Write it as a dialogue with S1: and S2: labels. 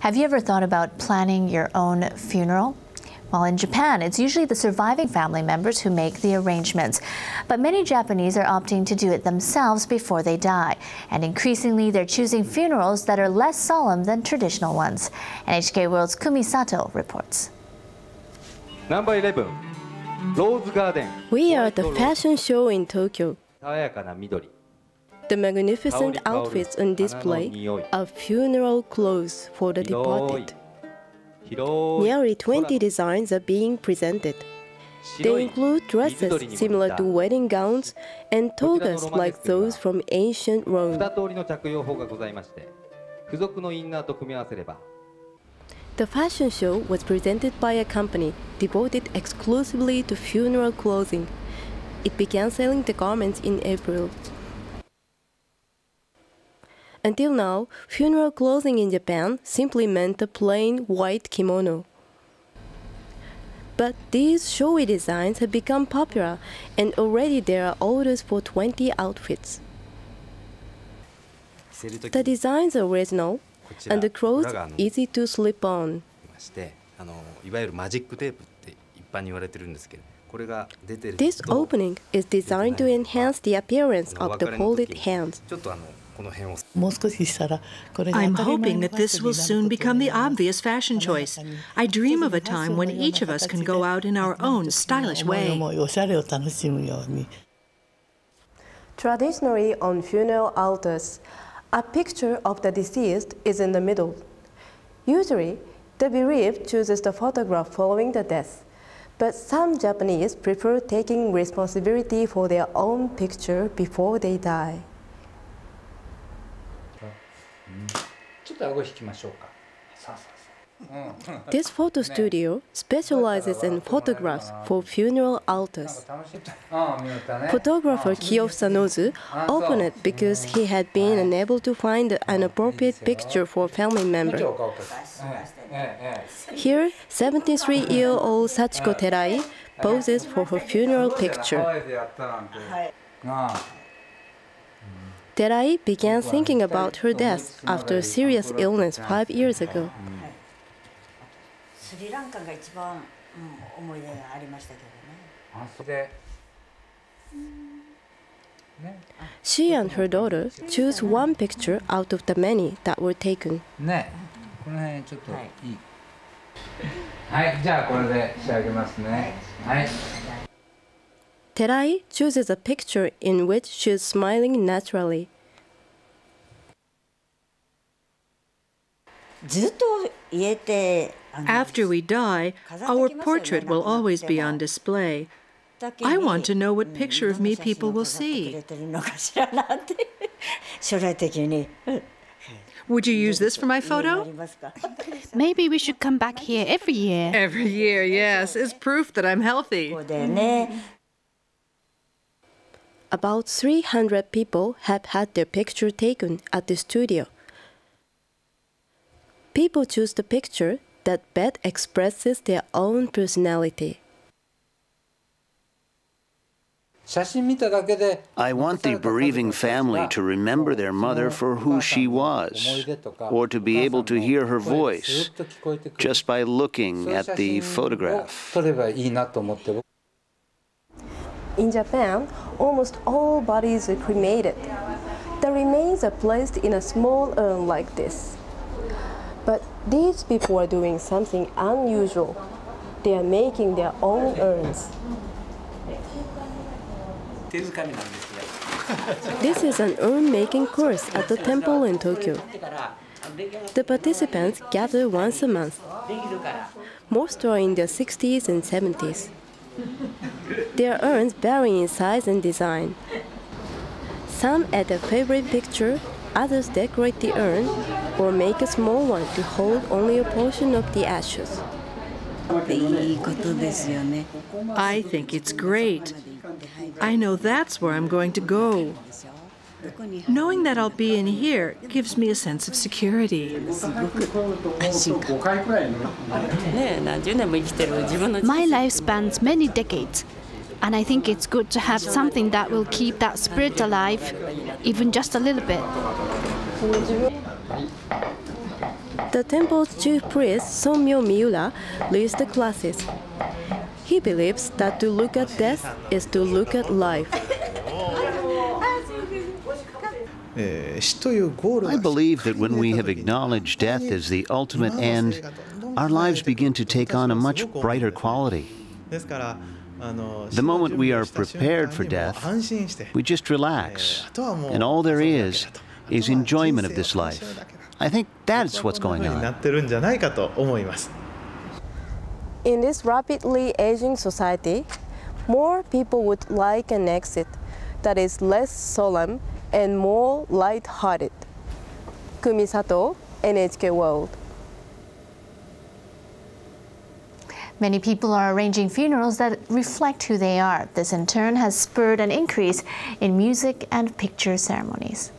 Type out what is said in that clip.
S1: Have you ever thought about planning your own funeral? Well, in Japan, it's usually the surviving family members who make the arrangements. But many Japanese are opting to do it themselves before they die. And increasingly, they're choosing funerals that are less solemn than traditional ones. NHK World's Kumi Sato reports.
S2: Number 11, Rose Garden.
S3: We are at the fashion show in Tokyo. The magnificent outfits on display are funeral clothes for the departed. Nearly 20 designs are being presented. They include dresses similar to wedding gowns and togas like those from ancient Rome. The fashion show was presented by a company devoted exclusively to funeral clothing. It began selling the garments in April. Until now, funeral clothing in Japan simply meant a plain white kimono. But these showy designs have become popular, and already there are orders for 20 outfits. The designs are original, and the clothes easy to slip on. This opening is designed to enhance the appearance of the folded hands.
S4: I'm hoping that this will soon become the obvious fashion choice. I dream of a time when each of us can go out in our own stylish way.
S3: Traditionally, on funeral altars, a picture of the deceased is in the middle. Usually, the bereaved chooses the photograph following the death, but some Japanese prefer taking responsibility for their own picture before they die. This photo studio specializes in photographs for funeral altars. Photographer Kiyo Sanozu opened it because he had been unable to find an appropriate picture for a family member. Here, 73-year-old Sachiko Terai poses for her funeral picture. Terai began thinking about her death after a serious illness 5 years ago. She and her daughter chose one picture out of the many that were taken. Terai chooses a picture in which she is smiling naturally.
S4: After we die, our portrait will always be on display. I want to know what picture of me people will see. Would you use this for my photo?
S5: Maybe we should come back here every year.
S4: Every year, yes, is proof that I'm healthy.
S3: About 300 people have had their picture taken at the studio. People choose the picture that best expresses their own personality.
S6: I want the bereaving family to remember their mother for who she was, or to be able to hear her voice just by looking at the photograph.
S3: In Japan, almost all bodies are cremated. The remains are placed in a small urn like this. But these people are doing something unusual. They are making their own urns. This is an urn-making course at the temple in Tokyo. The participants gather once a month. Most are in their 60s and 70s. Their urns vary in size and design. Some add a favorite picture, others decorate the urn, or make a small one to hold only a portion of the ashes.
S4: I think it's great. I know that's where I'm going to go. Knowing that I'll be in here gives me a sense of security.
S5: My life spans many decades, and I think it's good to have something that will keep that spirit alive, even just a little bit.
S3: The temple's chief priest, Sonmyo Miura, leads the classes. He believes that to look at death is to look at life.
S6: I believe that when we have acknowledged death as the ultimate end, our lives begin to take on a much brighter quality. The moment we are prepared for death, we just relax, and all there is enjoyment of this life. I think that's what's going on.
S3: In this rapidly aging society, more people would like an exit that is less solemn and more light-hearted. Kumi Sato, NHK World.
S1: Many people are arranging funerals that reflect who they are. This in turn has spurred an increase in music and picture ceremonies.